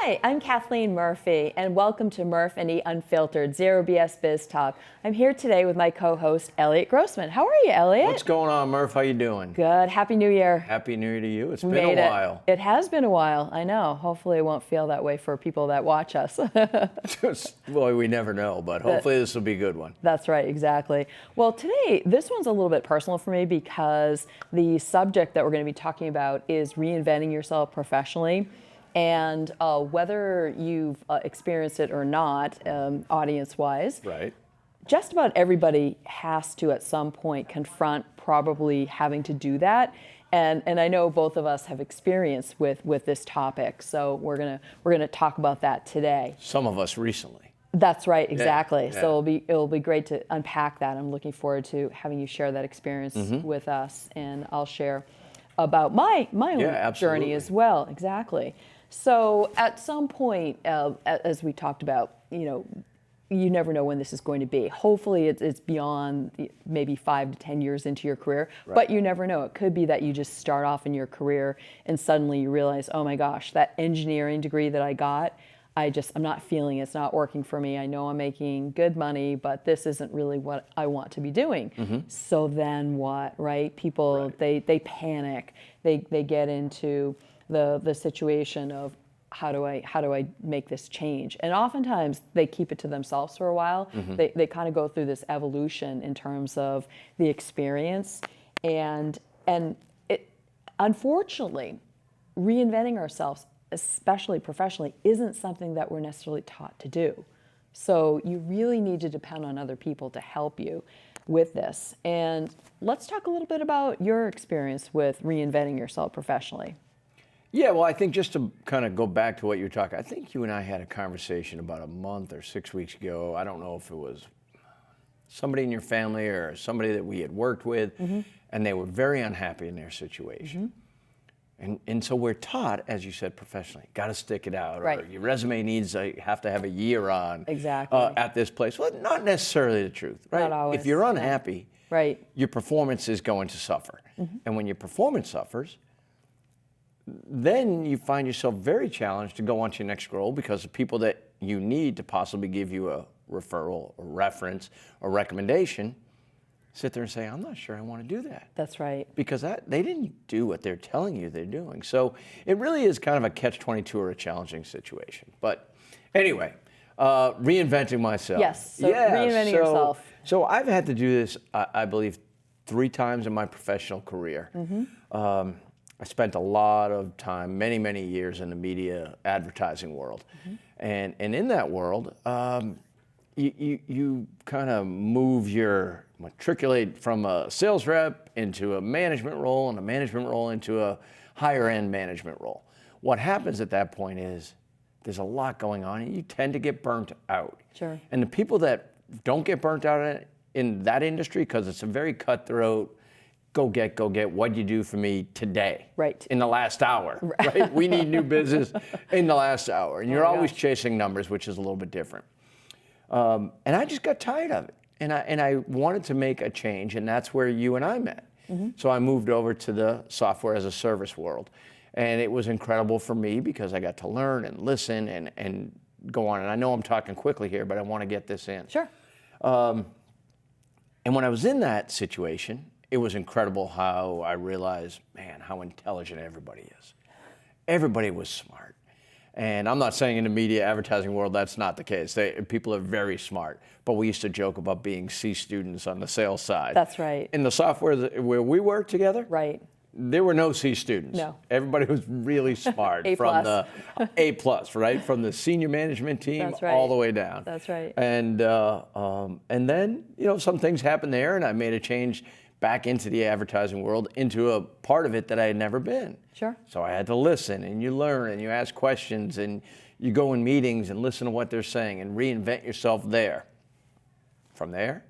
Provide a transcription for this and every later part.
Hi, I'm Kathleen Murf+E, and welcome to Murf+E Unfiltered, Zero BS Biz Talk. I'm here today with my co-host, Eliot Grossman. How are you, Eliot? What's going on, Murph? How you doing? Good. Happy New Year. Happy New Year to you. It's been a while. It has been a while, I know. Hopefully it won't feel that way for people that watch us. Boy, we never know, but hopefully this will be a good one. That's right, exactly. Well, today, this one's a little bit personal for me because the subject that we're going to be talking about is reinventing yourself professionally. And whether you've experienced it or not, audience-wise, right, just about everybody has to at some point confront probably having to do that. And I know both of us have experience with this topic, so we're gonna talk about that today. Some of us recently. That's right, exactly. Yeah. So it'll be great to unpack that. I'm looking forward to having you share that experience with us, and I'll share about my own journey as well. Exactly. So at some point, as we talked about, you never know when this is going to be. Hopefully it's beyond maybe 5 to 10 years into your career, right. But you never know. It could be that you just start off in your career and suddenly you realize, oh my gosh, that engineering degree that I got, I'm not feeling it. It's not working for me. I know I'm making good money, but this isn't really what I want to be doing. So then what, right? People, right. They panic. They get into the situation of how do I make this change? And oftentimes they keep it to themselves for a while. They kind of go through this evolution in terms of the experience, and it, unfortunately, reinventing ourselves, especially professionally, isn't something that we're necessarily taught to do. So you really need to depend on other people to help you with this. And let's talk a little bit about your experience with reinventing yourself professionally. Yeah, well, I think just to kind of go back to what you were talking, I think you and I had a conversation about a month or 6 weeks ago. I don't know if it was somebody in your family or somebody that we had worked with, and they were very unhappy in their situation. And so we're taught, as you said, professionally, got to stick it out, right. Or your resume needs have to have a year on exactly. At this place. Well, not necessarily the truth, right? Not always. If you're unhappy, right. your performance is going to suffer. And when your performance suffers, then you find yourself very challenged to go on to your next role because the people that you need to possibly give you a referral, or reference, or recommendation sit there and say, I'm not sure I want to do that. That's right. Because they didn't do what they're telling you they're doing. So it really is kind of a catch-22 or a challenging situation. But anyway, reinventing myself. Yes, so reinventing yourself. So I've had to do this, I believe, 3 times in my professional career. I spent a lot of time, many, many years in the media advertising world. And in that world, you kind of matriculate from a sales rep into a management role, and a management role into a higher end management role. What happens at that point is there's a lot going on and you tend to get burnt out. Sure. And the people that don't get burnt out in that industry, because it's a very cutthroat, go get, what'd you do for me today? Right. In the last hour, right? We need new business in the last hour. And you're always chasing numbers, which is a little bit different. And I just got tired of it. And I wanted to make a change, and that's where you and I met. So I moved over to the software as a service world. And it was incredible for me because I got to learn and listen and go on. And I know I'm talking quickly here, but I want to get this in. Sure. And when I was in that situation, it was incredible how I realized, man, how intelligent everybody is. Everybody was smart. And I'm not saying in the media advertising world that's not the case. People are very smart. But we used to joke about being C students on the sales side. That's right. In the software where we worked together, right. There were no C students. No. Everybody was really smart. From the A+, right? From the senior management team all the way down. That's right. And then, some things happened there, and I made a change back into the advertising world, into a part of it that I had never been. Sure. So I had to listen, and you learn, and you ask questions, and you go in meetings and listen to what they're saying and reinvent yourself there. From there,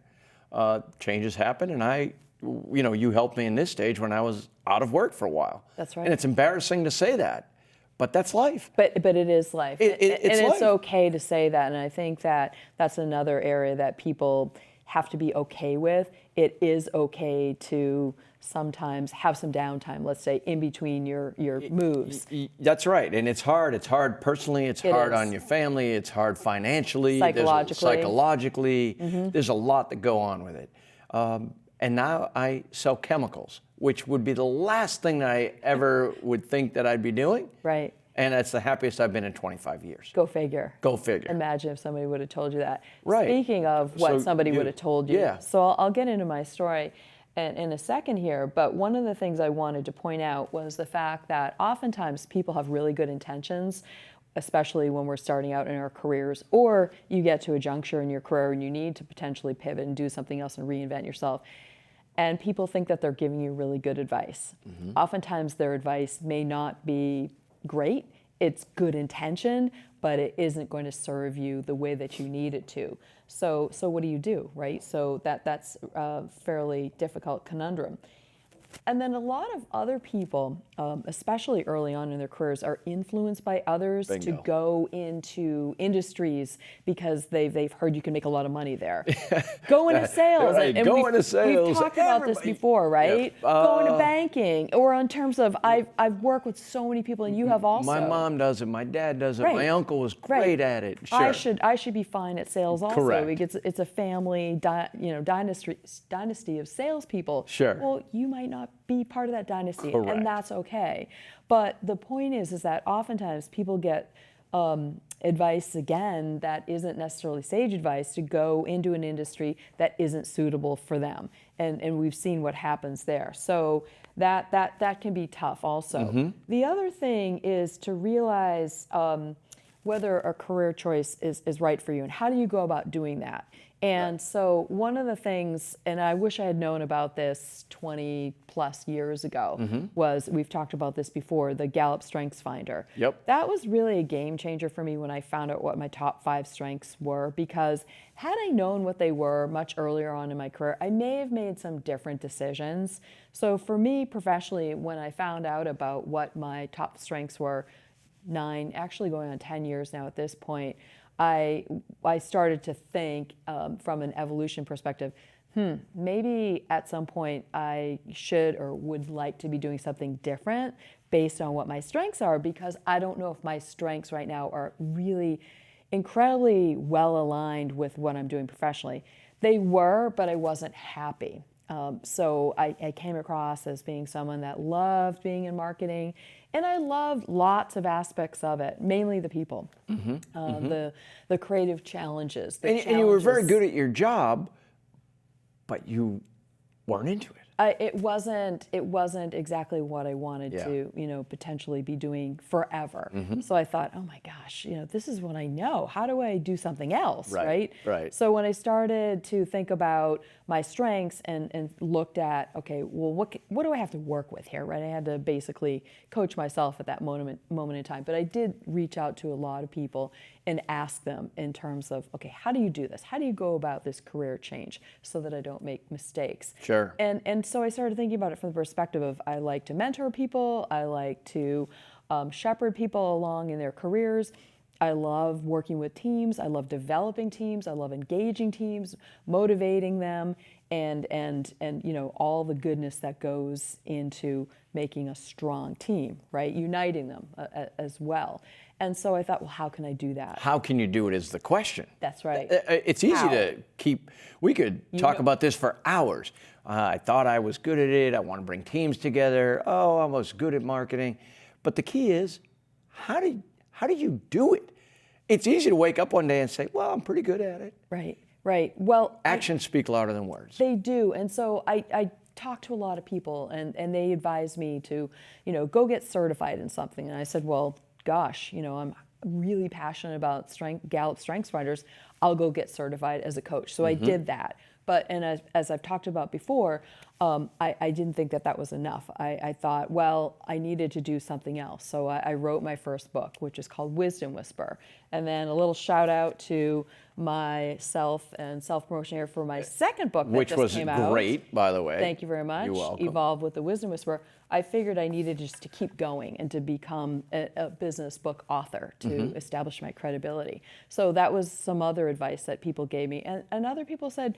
changes happen, and you helped me in this stage when I was out of work for a while. That's right. And it's embarrassing to say that, but that's life. But it is life. It's life. It's okay to say that, and I think that that's another area that people have to be okay with. It is okay to sometimes have some downtime, let's say, in between your moves. That's right. And it's hard. It's hard personally. It's hard on your family. It's hard financially. Psychologically. There's a lot that go on with it. And now I sell chemicals, which would be the last thing that I ever would think that I'd be doing. Right. And that's the happiest I've been in 25 years. Go figure. Go figure. Imagine if somebody would have told you that. Right. Speaking of what somebody would have told you. Yeah. So I'll get into my story in a second here, but one of the things I wanted to point out was the fact that oftentimes people have really good intentions, especially when we're starting out in our careers, or you get to a juncture in your career and you need to potentially pivot and do something else and reinvent yourself. And people think that they're giving you really good advice. Oftentimes their advice may not be great. It's good intention, but it isn't going to serve you the way that you need it to. So what do, right? So that's a fairly difficult conundrum. And then a lot of other people, especially early on in their careers, are influenced by others to go into industries because they've heard you can make a lot of money there. Go into sales. Right. And go into sales. We've talked about this before, right? Yep. Go into banking, or in terms of I've worked with so many people, and you have also. My mom does it. My dad does it. Right. My uncle was great at it. Sure. I should be fine at sales also. Correct. Because it's a family dynasty of salespeople. Sure. Well, you might not be part of that dynasty, Correct. and that's okay. But the point is that oftentimes people get advice, again, that isn't necessarily sage advice, to go into an industry that isn't suitable for them. And we've seen what happens there. So that can be tough also. The other thing is to realize whether a career choice is right for you, and how do you go about doing that? And so one of the things, and I wish I had known about this 20 plus years ago, was, we've talked about this before, the Gallup StrengthsFinder. Yep. That was really a game changer for me when I found out what my top 5 strengths were, because had I known what they were much earlier on in my career, I may have made some different decisions. So for me professionally, when I found out about what my top strengths were, 9, actually going on 10 years now at this point, I started to think from an evolution perspective, maybe at some point I should or would like to be doing something different based on what my strengths are, because I don't know if my strengths right now are really incredibly well aligned with what I'm doing professionally. They were, but I wasn't happy. So I came across as being someone that loved being in marketing, and I loved lots of aspects of it, mainly the people, the creative challenges. And you were very good at your job, but you weren't into it. It wasn't exactly what I wanted to, potentially be doing forever. So I thought, oh my gosh, this is what I know. How do I do something else, right? Right. So when I started to think about my strengths and looked at, okay, well, what do I have to work with here, right? I had to basically coach myself at that moment in time. But I did reach out to a lot of people and ask them in terms of, okay, how do you do this? How do you go about this career change so that I don't make mistakes? Sure. And so I started thinking about it from the perspective of, I like to mentor people, I like to shepherd people along in their careers. I love working with teams, I love developing teams, I love engaging teams, motivating them, and all the goodness that goes into making a strong team, right? Uniting them as well. And so I thought, well, how can I do that? How can you do it is the question. That's right. It's easy to keep, we could talk about this for hours. I thought I was good at it. I want to bring teams together. Oh, I was good at marketing. But the key is, how do you do it? It's easy to wake up one day and say, well, I'm pretty good at it. Right. Well, actions speak louder than words. They do. And so I talked to a lot of people, and they advised me to, go get certified in something. And I said, well, gosh, I'm really passionate about Gallup StrengthsFinders. I'll go get certified as a coach. So I did that. But as I've talked about before, I didn't think that was enough. I thought, well, I needed to do something else. So I wrote my first book, which is called Wisdom Whisper. And then a little shout out to myself and self-promotion here for my second book that just came out. Which was great, by the way. Thank you very much. You're welcome. Evolve with the Wisdom Whisperer. I figured I needed just to keep going and to become a business book author to establish my credibility. So that was some other advice that people gave me. And other people said,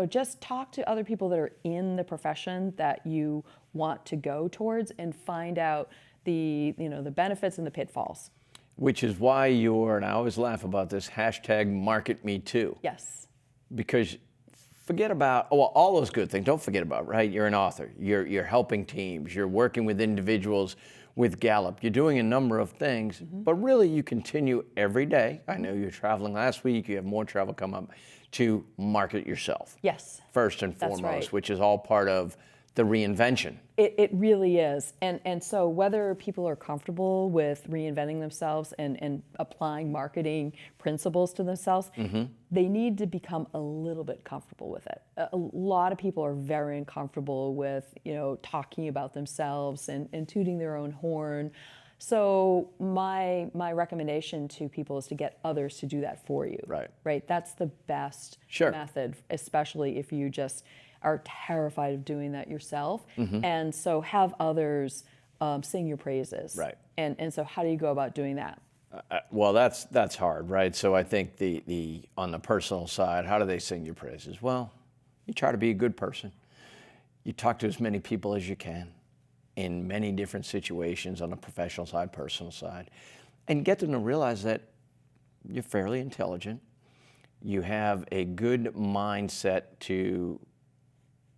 just talk to other people that are in the profession that you want to go towards and find out the benefits and the pitfalls. Which is why and I always laugh about this, #MarketMeToo. Yes. Because forget about, all those good things, don't forget about, right? You're an author, you're helping teams, you're working with individuals with Gallup, you're doing a number of things, but really you continue every day. I know you're traveling last week, you have more travel come up, to market yourself. Yes. First and foremost, which is all part of the reinvention. It really is. And so whether people are comfortable with reinventing themselves and applying marketing principles to themselves, they need to become a little bit comfortable with it. A lot of people are very uncomfortable with, talking about themselves and tooting their own horn. So my recommendation to people is to get others to do that for you. Right. That's the best method, especially if you just are terrified of doing that yourself. And so have others sing your praises. Right. And so how do you go about doing that? Well, that's hard, right? So I think the on the personal side, how do they sing your praises? Well, you try to be a good person. You talk to as many people as you can in many different situations on the professional side, personal side, and get them to realize that you're fairly intelligent. You have a good mindset to,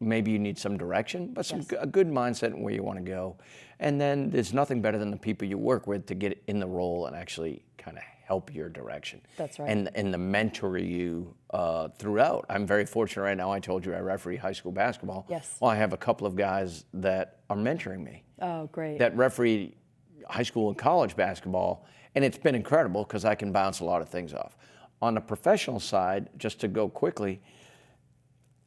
maybe you need some direction, but a good mindset in where you want to go. And then there's nothing better than the people you work with to get in the role and actually kind of help your direction. That's right. And the mentor you throughout. I'm very fortunate right now. I told you I referee high school basketball. Yes. Well, I have a couple of guys that are mentoring me. Oh, great. That referee high school and college basketball, and it's been incredible because I can bounce a lot of things off. On the professional side, just to go quickly,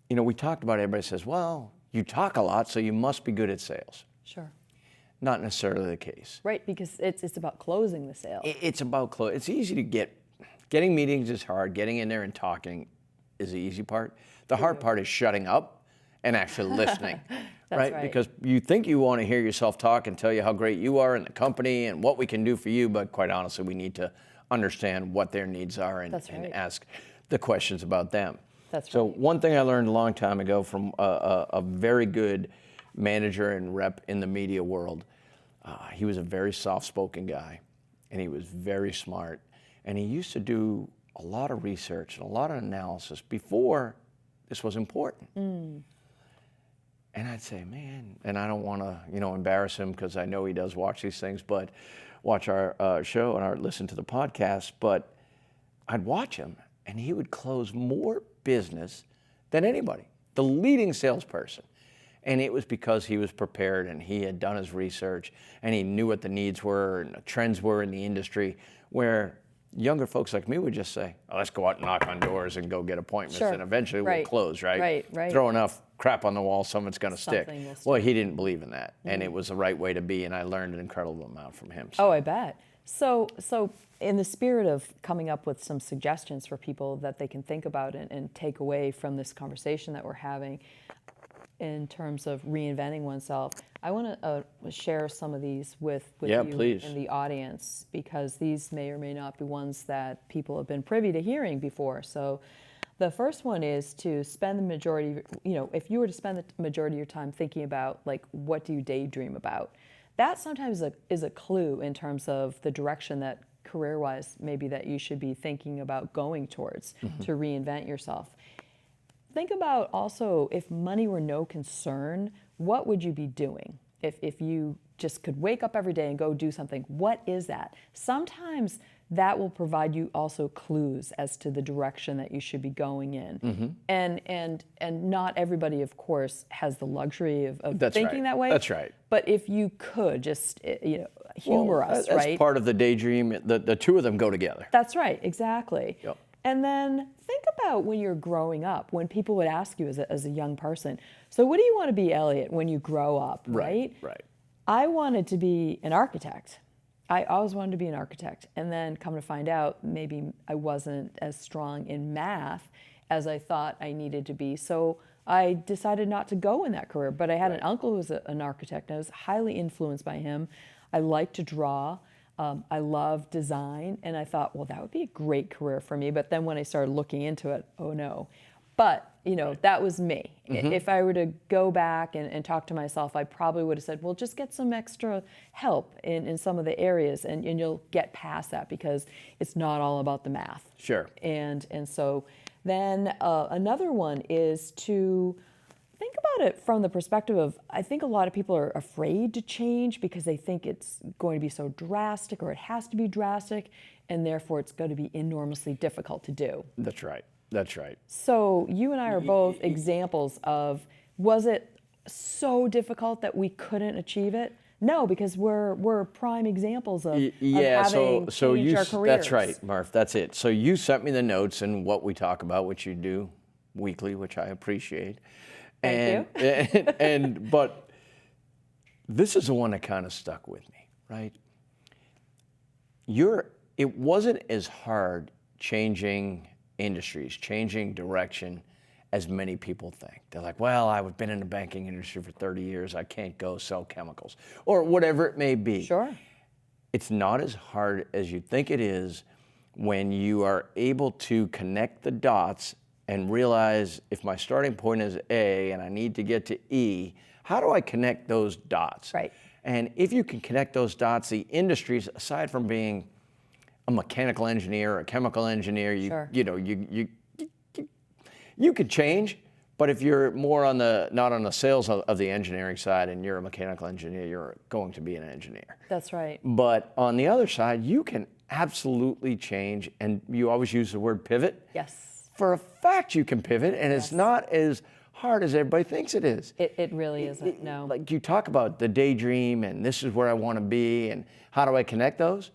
we talked about, everybody says, well, you talk a lot, so you must be good at sales. Sure. Not necessarily the case. Right, because it's about closing the sale. It's about It's easy to getting meetings is hard. Getting in there and talking is the easy part. The hard part is shutting up and actually listening. right? Because you think you want to hear yourself talk and tell you how great you are in the company and what we can do for you, but quite honestly, we need to understand what their needs are and ask the questions about them. So one thing I learned a long time ago from a very good manager and rep in the media world, he was a very soft-spoken guy, and he was very smart, and he used to do a lot of research and a lot of analysis before this was important. And I'd say, man, and I don't want to, embarrass him because I know he does watch these things, but watch our show and listen to the podcast, but I'd watch him, and he would close more business than anybody, the leading salesperson. And it was because he was prepared and he had done his research and he knew what the needs were and the trends were in the industry, where younger folks like me would just say, let's go out and knock on doors and go get appointments and eventually we'll close, right? Throw enough crap on the wall, someone's going to stick. Well, he didn't believe in that, and it was the right way to be, and I learned an incredible amount from him. So. Oh, I bet. So in the spirit of coming up with some suggestions for people that they can think about and take away from this conversation that we're having in terms of reinventing oneself, I want to share some of these with you and the audience, because these may or may not be ones that people have been privy to hearing before. So the first one is to spend the majority, if you were to spend the majority of your time thinking about, like, what do you daydream about? That sometimes is a clue in terms of the direction that career-wise maybe that you should be thinking about going towards to reinvent yourself. Think about also, if money were no concern, what would you be doing? If you just could wake up every day and go do something, what is that? Sometimes that will provide you also clues as to the direction that you should be going in. And not everybody, of course, has the luxury of thinking that way. That's right. But if you could just, humor us, right? That's part of the daydream. The two of them go together. That's right, exactly. Yep. And then think about when you're growing up, when people would ask you as a young person, so what do you want to be, Eliot, when you grow up, right? Right. I wanted to be an architect. I always wanted to be an architect. And then come to find out, maybe I wasn't as strong in math as I thought I needed to be. So I decided not to go in that career. But I had an uncle who was an architect, and I was highly influenced by him. I liked to draw. I love design, and I thought, well, that would be a great career for me. But then when I started looking into it, oh no. But, that was me. If I were to go back and talk to myself, I probably would have said, well, just get some extra help in some of the areas, and you'll get past that, because it's not all about the math. Sure. And so then another one is to think about it from the perspective of, I think a lot of people are afraid to change because they think it's going to be so drastic, or it has to be drastic, and therefore it's going to be enormously difficult to do. That's right. That's right. So you and I are both examples of, was it so difficult that we couldn't achieve it? No, because we're prime examples of having changed our careers. That's right, Murf. That's it. So you sent me the notes and what we talk about, which you do weekly, which I appreciate. Thank you. But this is the one that kind of stuck with me, right? It wasn't as hard changing industries, changing direction as many people think. They're like, well, I've been in the banking industry for 30 years. I can't go sell chemicals, or whatever it may be. Sure. It's not as hard as you think it is when you are able to connect the dots and realize, if my starting point is A and I need to get to E, how do I connect those dots? Right. And if you can connect those dots, the industries, aside from being a mechanical engineer or a chemical engineer, you could change, but if you're more not on the sales of the engineering side and you're a mechanical engineer, you're going to be an engineer. That's right. But on the other side, you can absolutely change, and you always use the word pivot. Yes. For a fact, you can pivot, and it's not as hard as everybody thinks it is. It really isn't, no. Like you talk about the daydream, and this is where I want to be, and how do I connect those?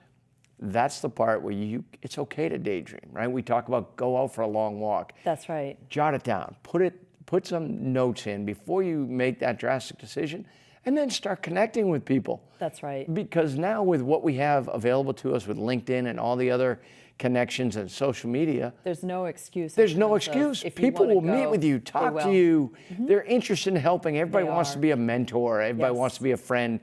That's the part where it's okay to daydream, right? We talk about go out for a long walk. That's right. Jot it down. Put some notes in before you make that drastic decision, and then start connecting with people. That's right. Because now with what we have available to us with LinkedIn and all the other connections and social media, there's no excuse. There's no excuse. People will meet with you, talk to you. Mm-hmm. They're interested in helping. Everybody wants to be a mentor. Everybody wants to be a friend.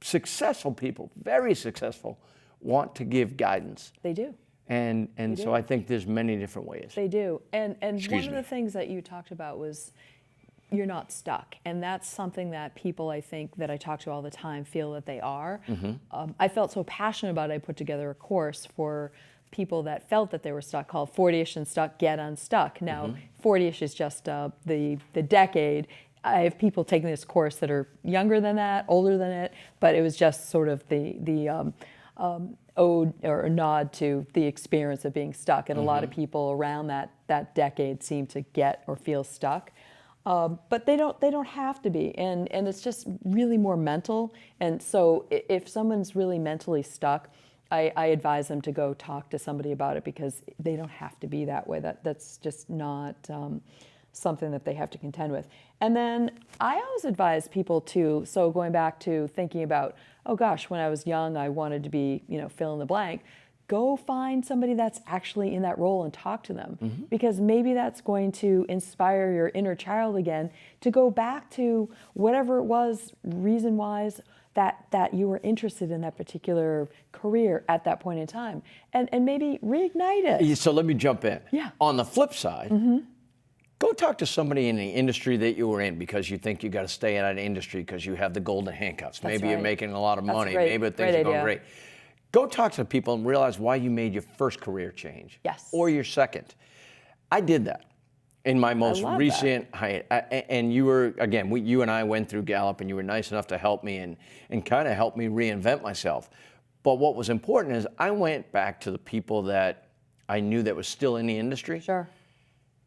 Successful people, very successful, want to give guidance. They do. And so I think there's many different ways. They do. And one of the things that you talked about was you're not stuck. And that's something that people, I think, that I talk to all the time feel that they are. Mm-hmm. I felt so passionate about it, I put together a course for people that felt that they were stuck called 40-ish and Stuck, Get Unstuck. Now, 40-ish is just the decade. I have people taking this course that are younger than that, older than it, but it was just sort of the ode or nod to the experience of being stuck. And a lot of people around that decade seem to get or feel stuck. But they don't have to be, and it's just really more mental. And so if someone's really mentally stuck, I advise them to go talk to somebody about it, because they don't have to be that way. That's just not something that they have to contend with. And then I always advise people to, so going back to thinking about, oh gosh, when I was young, I wanted to be, fill in the blank. Go find somebody that's actually in that role and talk to them, because maybe that's going to inspire your inner child again to go back to whatever it was reason-wise that you were interested in that particular career at that point in time, and maybe reignite it. So let me jump in. Yeah. On the flip side, go talk to somebody in the industry that you were in, because you think you got to stay in that industry because you have the golden handcuffs. That's maybe right. you're making a lot of money. Great. Maybe things are going great. Go talk to people and realize why you made your first career change. Yes. Or your second. I did that in my most recent height. And you were, again, you and I went through Gallup, and you were nice enough to help me and kind of help me reinvent myself. But what was important is I went back to the people that I knew that was still in the industry. Sure.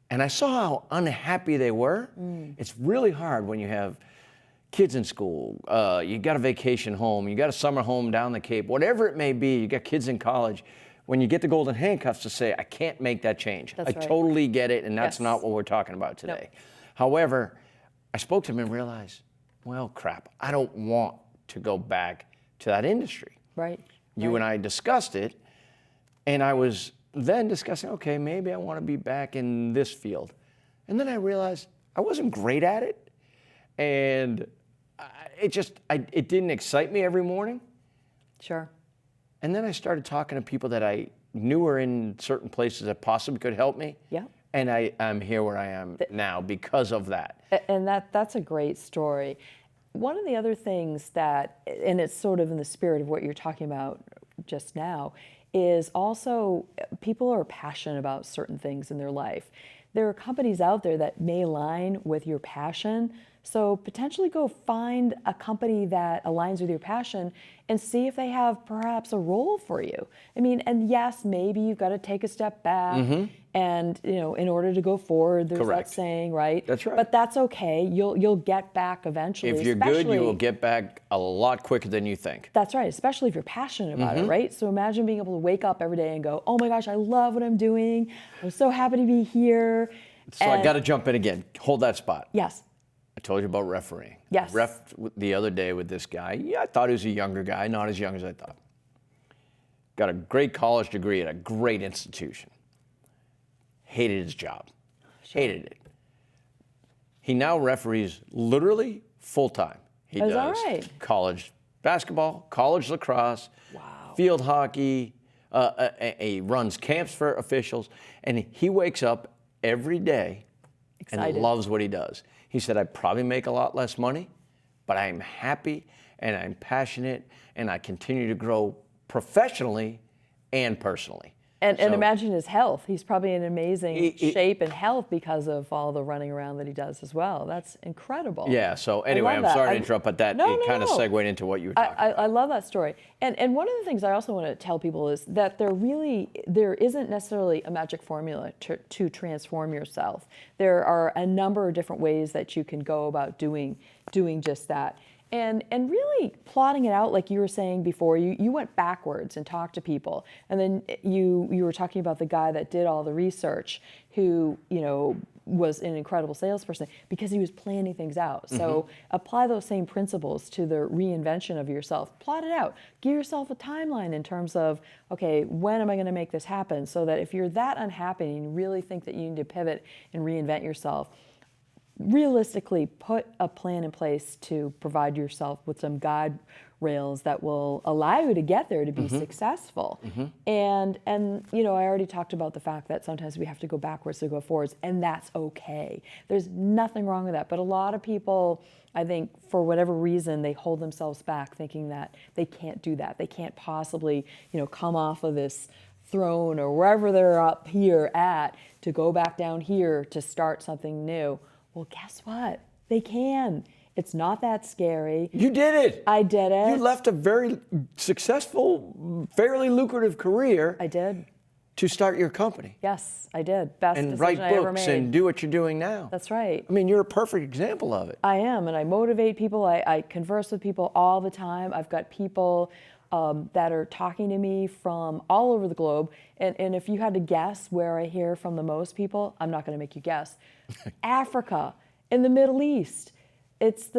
And I saw how unhappy they were. It's really hard when you have kids in school, you got a vacation home, you got a summer home down the Cape, whatever it may be, you got kids in college. When you get the golden handcuffs to say, I can't make that change. I totally get it, and that's not what we're talking about today. Nope. However, I spoke to him and realized, well, crap, I don't want to go back to that industry. Right. You and I discussed it, and I was then discussing, okay, maybe I want to be back in this field. And then I realized I wasn't great at it, and it didn't excite me every morning. Sure. And then I started talking to people that I knew were in certain places that possibly could help me. Yeah. And I'm here where I am now because of that. And that's a great story. One of the other things that, and it's sort of in the spirit of what you're talking about just now, is also people are passionate about certain things in their life. There are companies out there that may align with your passion. So potentially go find a company that aligns with your passion and see if they have perhaps a role for you. I mean, and yes, maybe you've got to take a step back and, you know, in order to go forward, there's that saying, right? That's right. But that's okay. You'll get back eventually. If you're good, you will get back a lot quicker than you think. That's right, especially if you're passionate about it, right? So imagine being able to wake up every day and go, oh my gosh, I love what I'm doing. I'm so happy to be here. So I got to jump in again. Hold that spot. Yes. I told you about refereeing. Yes. I reffed the other day with this guy. Yeah, I thought he was a younger guy, not as young as I thought. Got a great college degree at a great institution. Hated his job. Hated it. He now referees literally full time. He does college basketball, college lacrosse, field hockey. He runs camps for officials, and he wakes up every day and loves what he does. He said, I probably make a lot less money, but I am happy and I'm passionate and I continue to grow professionally and personally. And imagine his health. He's probably in amazing shape and health because of all the running around that he does as well. That's incredible. Yeah, so anyway, I'm sorry to interrupt, but that kind of segued into what you were talking about. I love that story. And one of the things I also want to tell people is that there isn't necessarily a magic formula to transform yourself. There are a number of different ways that you can go about doing just that. And really plotting it out, like you were saying before, you went backwards and talked to people. And then you were talking about the guy that did all the research who, you know, was an incredible salesperson because he was planning things out. So apply those same principles to the reinvention of yourself. Plot it out. Give yourself a timeline in terms of, okay, when am I going to make this happen? So that if you're that unhappy and you really think that you need to pivot and reinvent yourself, realistically put a plan in place to provide yourself with some guide rails that will allow you to get there to be successful. And you know, I already talked about the fact that sometimes we have to go backwards to go forwards, and that's okay. There's nothing wrong with that. But a lot of people, I think, for whatever reason, they hold themselves back thinking that they can't do that. They can't possibly, you know, come off of this throne or wherever they're up here at to go back down here to start something new. Well, guess what? They can. It's not that scary. You did it. I did it. You left a very successful, fairly lucrative career. I did. To start your company. Yes, I did. Best and decision write I ever books made. and do what you're doing now. That's right. I mean, you're a perfect example of it. I am, and I motivate people. I converse with people all the time. I've got people that are talking to me from all over the globe. And if you had to guess where I hear from the most people, I'm not going to make you guess. Africa, in the Middle East. It's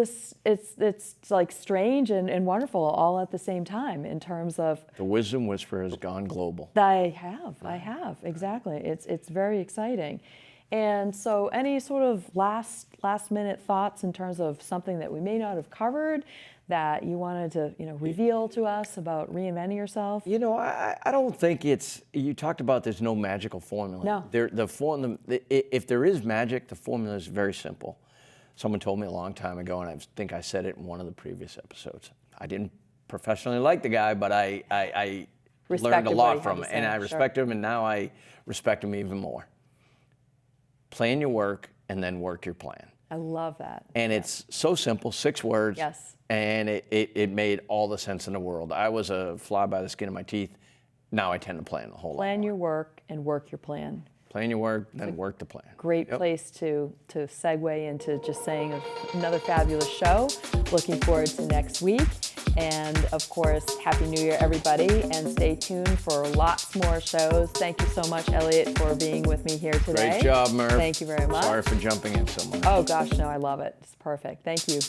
like strange and wonderful all at the same time in terms of the wisdom whisperer has gone global. I have exactly. It's very exciting. And so any sort of last minute thoughts in terms of something that we may not have covered that you wanted to, you know, reveal to us about reinventing yourself? You know, I don't think it's, you talked about there's no magical formula. No. If there is magic, the formula is very simple. Someone told me a long time ago, and I think I said it in one of the previous episodes. I didn't professionally like the guy, but I learned a lot from him. And I respect him, and now I respect him even more. Plan your work, and then work your plan. I love that. And it's so simple, 6 words. Yes. And it made all the sense in the world. I was a fly by the skin of my teeth. Now I tend to plan a whole lot. Plan your work and work your plan. Plan your work, then work the plan. Great place to segue into just saying another fabulous show. Looking forward to next week. And of course, Happy New Year, everybody. And stay tuned for lots more shows. Thank you so much, Eliot, for being with me here today. Great job, Murf. Thank you very much. Sorry for jumping in so much. Oh gosh, no, I love it. It's perfect. Thank you.